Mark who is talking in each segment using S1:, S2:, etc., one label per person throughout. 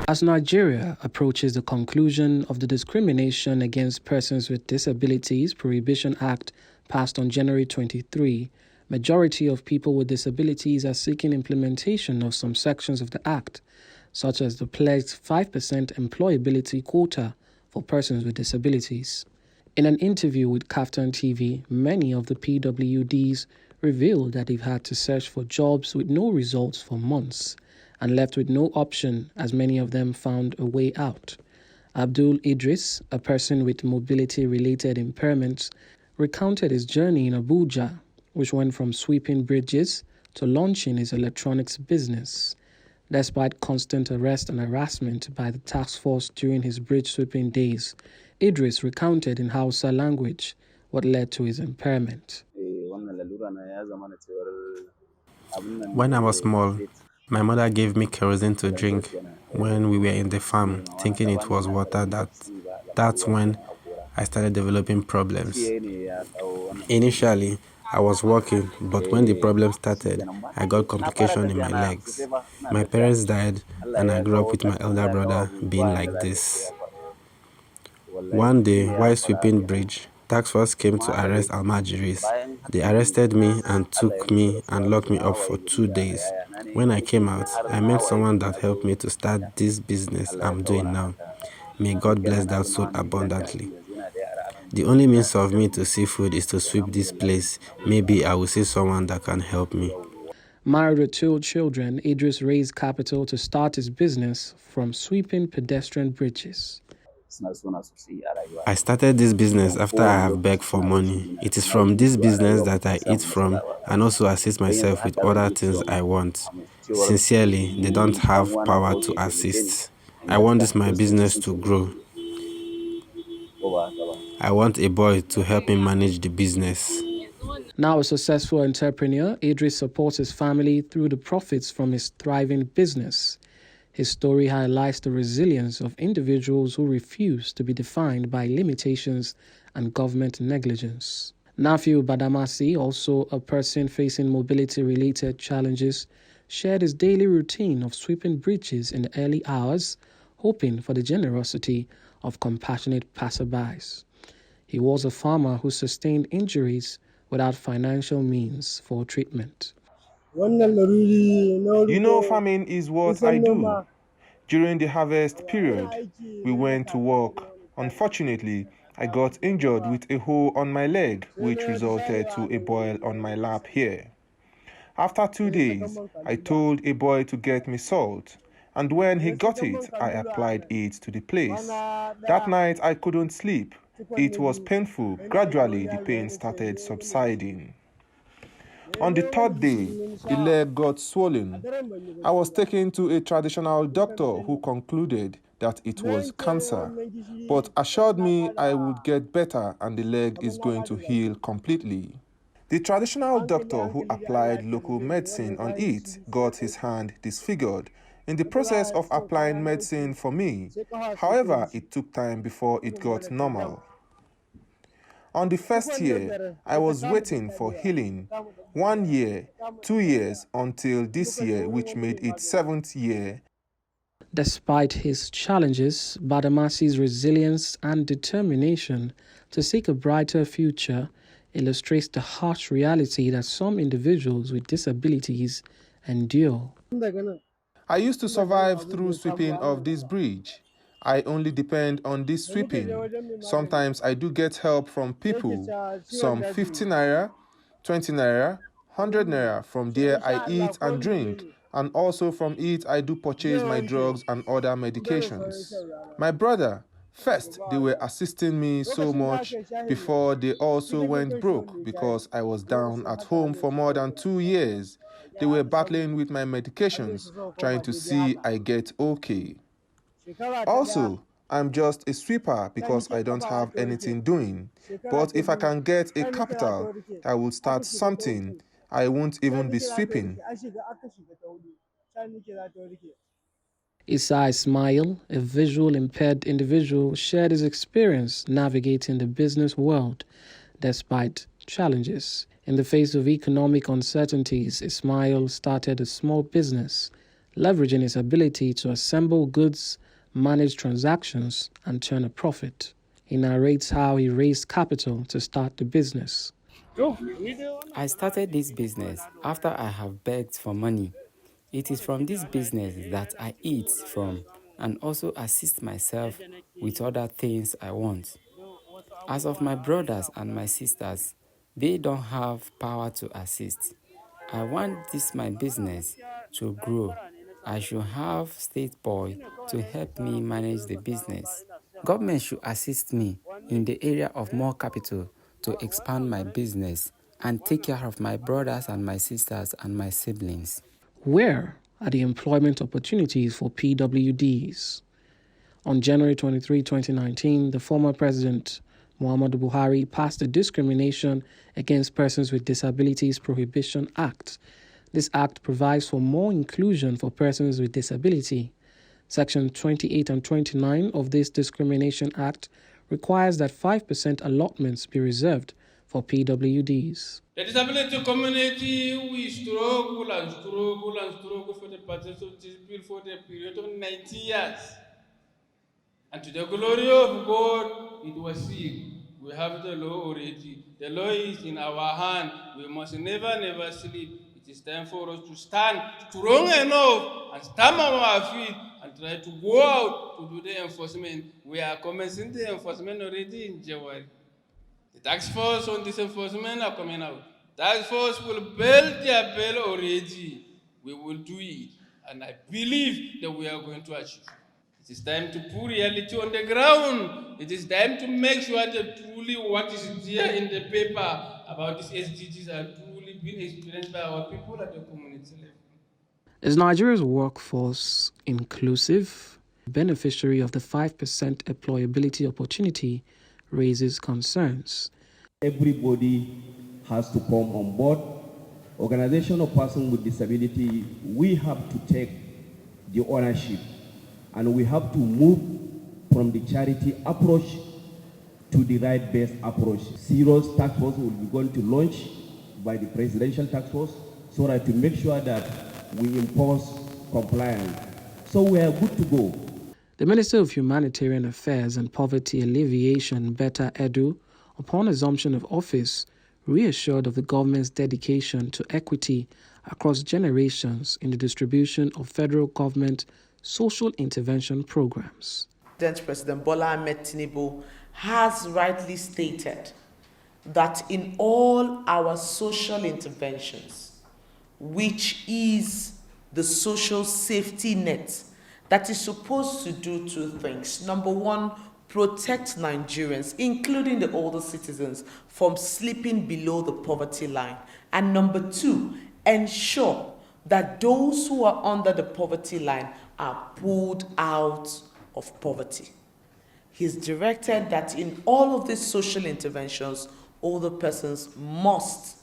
S1: As Nigeria approaches the conclusion of the Discrimination Against Persons with Disabilities Prohibition Act passed on January 23, majority of people with disabilities are seeking implementation of some sections of the act, such as the pledged 5% employability quota for persons with disabilities. In an interview with KAFTAN TV, many of the PWDs revealed that they've had to search for jobs with no results for months and left with no option as many of them found a way out. Abdul Idris, a person with mobility-related impairments, recounted his journey in Abuja, which went from sweeping bridges to launching his electronics business. Despite constant arrest and harassment by the task force during his bridge sweeping days, Idris recounted in Hausa language what led to his impairment.
S2: When I was small, my mother gave me kerosene to drink when we were in the farm, thinking it was water. That's when I started developing problems. Initially, I was walking, but when the problem started, I got complications in my legs. My parents died, and I grew up with my elder brother being like this. One day, while sweeping bridge, task force came to arrest Almajiris. They arrested me and took me and locked me up for 2 days. When I came out, I met someone that helped me to start this business I'm doing now. May God bless that soul abundantly. The only means of me to see food is to sweep this place. Maybe I will see someone that can help me.
S1: Married with 2 children, Idris raised capital to start his business from sweeping pedestrian bridges.
S2: I started this business after I have begged for money. It is from this business that I eat from and also assist myself with other things I want. Sincerely, they don't have power to assist. I want this my business to grow. I want a boy to help me manage the business.
S1: Now a successful entrepreneur, Idris supports his family through the profits from his thriving business. His story highlights the resilience of individuals who refuse to be defined by limitations and government negligence. Nafiu Badamasi, also a person facing mobility-related challenges, shared his daily routine of sweeping bridges in the early hours, hoping for the generosity of compassionate passerbys. He was a farmer who sustained injuries without financial means for treatment.
S3: You know, farming is what I do. During the harvest period, we went to work. Unfortunately, I got injured with a hole on my leg, which resulted to a boil on my lap here. After 2 days, I told a boy to get me salt, and when he got it, I applied it to the place. That night, I couldn't sleep. It was painful. Gradually, the pain started subsiding. On the 3rd day, the leg got swollen. I was taken to a traditional doctor who concluded that it was cancer, but assured me I would get better and the leg is going to heal completely. The traditional doctor who applied local medicine on it got his hand disfigured in the process of applying medicine for me. However, it took time before it got normal. On the 1st year, I was waiting for healing. 1 year, 2 years, until this year, which made it 7th year.
S1: Despite his challenges, Badamasi's resilience and determination to seek a brighter future illustrates the harsh reality that some individuals with disabilities endure.
S3: I used to survive through sweeping of this bridge. I only depend on this sweeping. Sometimes I do get help from people, some 50 naira, 20 naira, 100 naira. From there I eat and drink, and also from it I do purchase my drugs and other medications. My brother, first they were assisting me so much before they also went broke because I was down at home for more than 2 years. They were battling with my medications, trying to see I get okay. Also, I'm just a sweeper because I don't have anything doing. But if I can get a capital, I will start something. I won't even be sweeping.
S1: Isai Ismail, a visual impaired individual, shared his experience navigating the business world despite challenges. In the face of economic uncertainties, Ismail started a small business, leveraging his ability to assemble goods, manage transactions, and turn a profit. He narrates how he raised capital to start the business.
S4: I started this business after I have begged for money. It is from this business that I eat from and also assist myself with other things I want. As of my brothers and my sisters, they don't have power to assist. I want this my business to grow. I should have State Boy to help me manage the business. Government should assist me in the area of more capital to expand my business and take care of my brothers and my sisters and my siblings.
S1: Where are the employment opportunities for PWDs? On January 23, 2019, the former president, Muhammadu Buhari, passed the Discrimination Against Persons with Disabilities Prohibition Act. This act provides for more inclusion for persons with disability. Section 28 and 29 of this Discrimination Act requires that 5% allotments be reserved for PWDs.
S5: The disability community, we struggle and struggle and struggle for the participation of this bill for the period of 90 years. And to the glory of God, it was sealed. We have the law already. The law is in our hand. We must never sleep. It is time for us to stand strong enough and stand on our feet and try to go out to do the enforcement. We are commencing the enforcement already in January. The task force on this enforcement are coming out. Task force will build their bill already. We will do it. And I believe that we are going to achieve. It is time to put reality on the ground. It is time to make sure that truly what is there in the paper about these SDGs are truly being experienced by our people at the community level.
S1: Is Nigeria's workforce inclusive? Beneficiary of the 5% employability opportunity raises concerns.
S6: Everybody has to come on board. Organization of persons with disability, we have to take the ownership and we have to move from the charity approach to the right-based approach. Serious task force will be going to launch by the presidential task force so that to make sure that we impose compliance. So we are good to go.
S1: The Minister of Humanitarian Affairs and Poverty Alleviation, Betta Edu, upon assumption of office, reassured of the government's dedication to equity across generations in the distribution of federal government social intervention programs.
S7: President Bola Ahmed Tinubu has rightly stated that in all our social interventions, which is the social safety net, that is supposed to do two things. Number one, protect Nigerians, including the older citizens, from slipping below the poverty line. And number two, ensure that those who are under the poverty line are pulled out of poverty. He's directed that in all of these social interventions, older persons must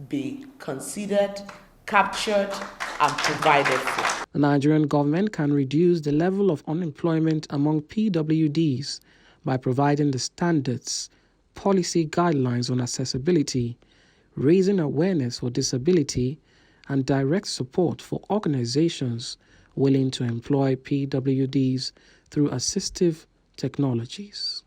S7: be considered, captured, and provided for.
S1: The Nigerian government can reduce the level of unemployment among PWDs by providing the standards, policy guidelines on accessibility, raising awareness for disability, and direct support for organizations willing to employ PWDs through assistive technologies.